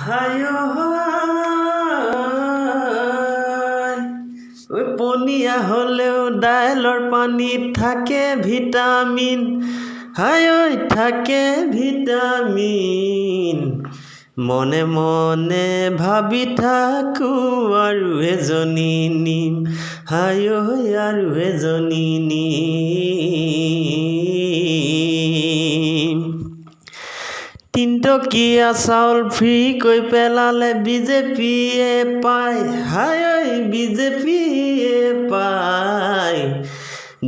হায় ওই পনীয়া হলেও দাইলৰ পানীত থাকে ভিটামিন হায় ঐ থাকে ভিটামিন মনে মনে ভাবি থাকো আৰু এজনী নিম হায় ঐ আৰু এজনী নিম তিনটকীয়া চাউল ফ্ৰী কৈ পেলালে বিজেপিয়ে পায় হায় ঐ বিজেপিয়ে পায়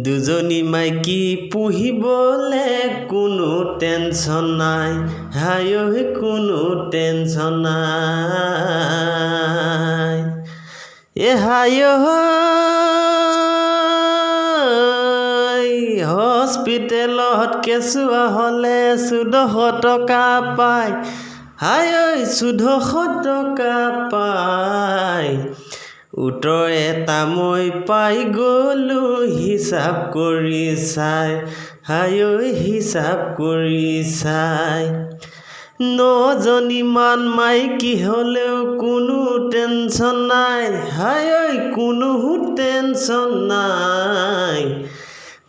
দুজনী মাইকী পুহিবলে কোনো টেনচন নাই হায় ঐ কোনো টেনচন নাই হায় হস্পিটেলত কেঁচুৱা হ'লে 1400 টকা পায় হায় ঐ 1400 টকা পায় উত্তৰ এটা মই পাই গ'লো হিচাপ কৰি চাই হায় ঐ হিচাপ কৰি চাই 9জনীমান মাইকী হ'লেও কোনো টেনচন নাই হায় ঐ কোনো টেনচন নাই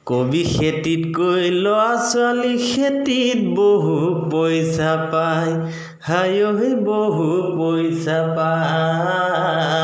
কবি খেতিতকৈ ল'ৰা ছোৱালী খেতিত বহু পইচা পায় হায় ঐ বহু পইচা পায়